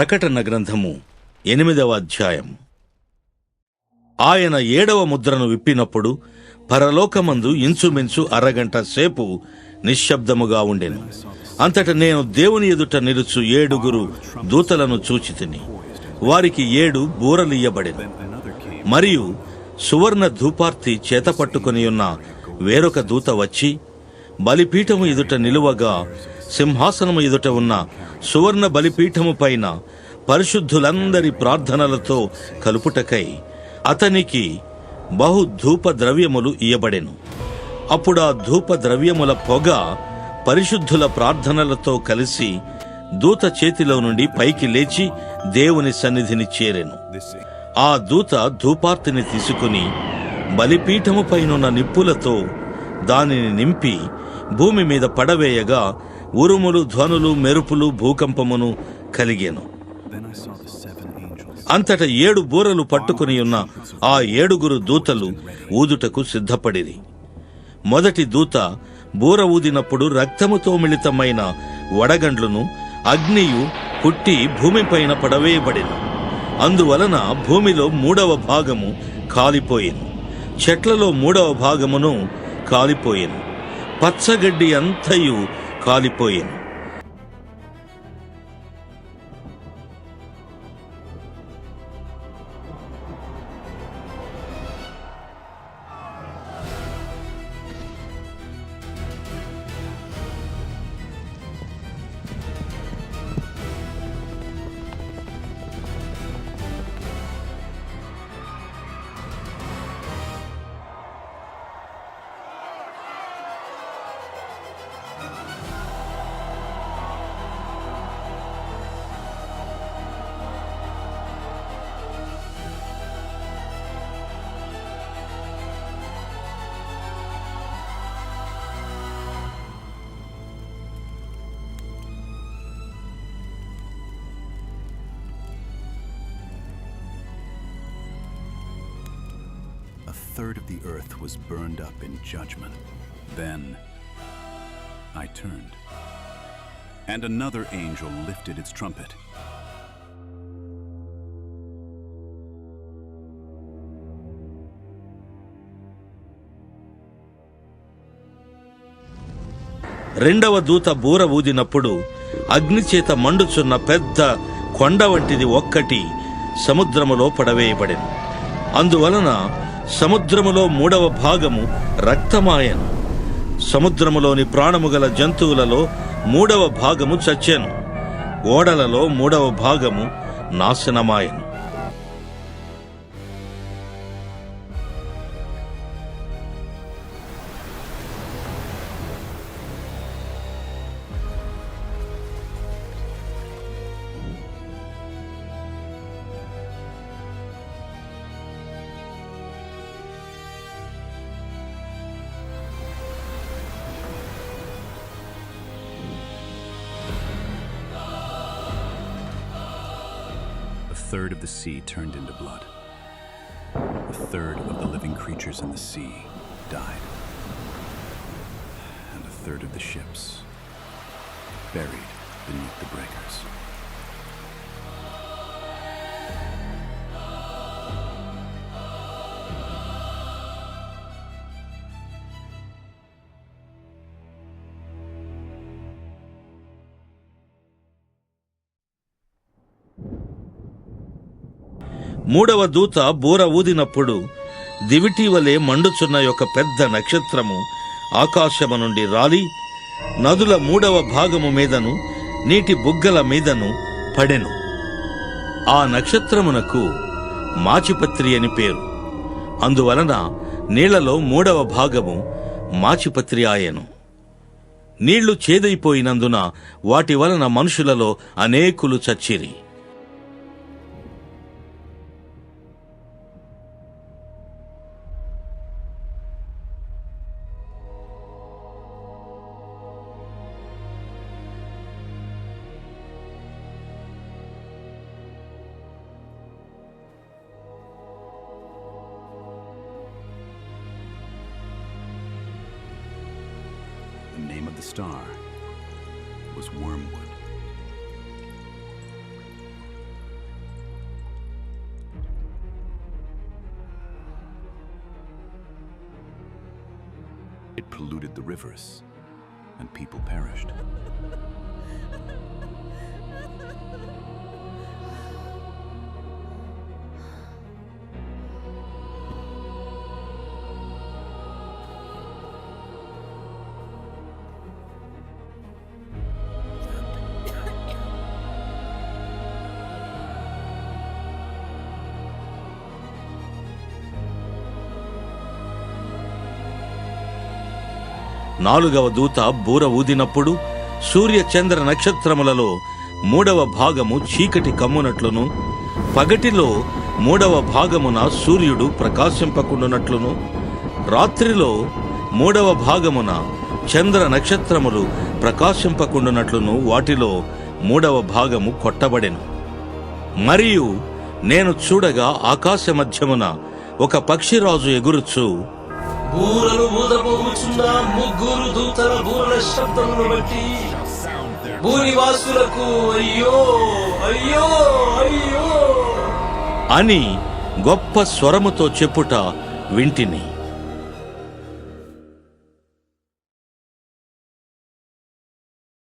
ప్రకటన గ్రంథము 8వ అధ్యాయం. ఆయన 7వ ముద్రను విప్పినప్పుడు పరలోకమందు ఇంచుమించు అరగంట సేపు నిశ్శబ్దముగా ఉండెను. అంతట నేను దేవుని ఎదుట నిలుచు 7 దూతలను చూచితిని. వారికి 7 బూరలియ్యబడెను. మరియు సువర్ణ ధూపార్తి చేతపట్టుకుని ఉన్న వేరొక దూత వచ్చి బలిపీఠము ఎదుట నిలువగా, సింహాసనము ఎదుట ఉన్న సువర్ణ బలిపీఠము పైన పరిశుద్ధులందరి ప్రార్థనలతో కలుపుటకై అతనికి బహు ధూప ద్రవ్యములు ఇయ్యబడెను. అప్పుడు ఆ ధూప ద్రవ్యముల పొగ పరిశుద్ధుల ప్రార్థనలతో కలిసి దూత చేతిలో నుండి పైకి లేచి దేవుని సన్నిధిని చేరెను. ఆ దూత ధూపార్తిని తీసుకుని బలిపీఠము పైనున్న నిప్పులతో దానిని నింపి భూమి మీద పడవేయగా, ఉరుములు, ధ్వనులు, మెరుపులు, భూకంపమును కలిగెను. అంతట 7 బూరలు పట్టుకుని ఉన్న ఆ 7 దూతలు ఊదుటకు సిద్ధపడిరి. మొదటి దూత బూర ఊదినప్పుడు రక్తముతో మిళితమైన వడగండ్లును అగ్నియు పుట్టి భూమిపైన పడవేయబడెను. అందువలన భూమిలో 3వ భాగము కాలిపోయెను, చెట్లలో 3వ భాగమును కాలిపోయెను, పచ్చగడ్డి అంతయు కాలిపోయెను. A third of the earth was burned up in judgment. Then I turned, and another angel lifted its trumpet. రెండవ దూత బూర ఊదినప్పుడు అగ్నిచేత మండుచున్న పెద్ద కొండ వంటిది ఒక్కటి సముద్రములో పడవేయబడెను. అందువలన సముద్రములో 3వ భాగము రక్తమాయెను. సముద్రములోని ప్రాణము గల జంతువులలో 3వ భాగము చచ్చెను. ఓడలలో 3వ భాగము నాశనమాయెను. A third of the sea turned into blood. A third of the living creatures in the sea died. And a third of the ships buried beneath the breakers. మూడవ దూత బూర ఊదినప్పుడు దివిటి వలె మండుచున్న ఒక పెద్ద నక్షత్రము ఆకాశము నుండి రాలి నదుల 3వ భాగము మీదను నీటి బుగ్గల మీదను పడెను. ఆ నక్షత్రమునకు మాచిపత్రి అని పేరు. అందువలన నీళ్లలో 3వ భాగము మాచిపత్రి ఆయెను. నీళ్లు చేదైపోయినందున వాటి వలన మనుషులలో అనేకులు చచ్చిరి. The name of the star was Wormwood. It polluted the rivers, and people perished. నాలుగవ దూత బూర ఊదినప్పుడు సూర్య చంద్ర నక్షత్రములలో 3వ భాగము చీకటి కమ్మునట్లును పగటిలో 3వ భాగమున సూర్యుడు ప్రకాశింపకుండునట్లును రాత్రిలో 3వ భాగమున చంద్ర నక్షత్రములు ప్రకాశింపకుండునట్లును వాటిలో 3వ భాగము కొట్టబడెను. మరియు నేను చూడగా ఆకాశ మధ్యమున ఒక పక్షిరాజు ఎగురుచు, బూరలు ఊదబోచున్న ముగ్గురు దూతల బూరల శబ్దమును బట్టి భూనివాసులకు అయ్యో అయ్యో అయ్యో అని గొప్ప స్వరముతో చెప్పుట వింటిని.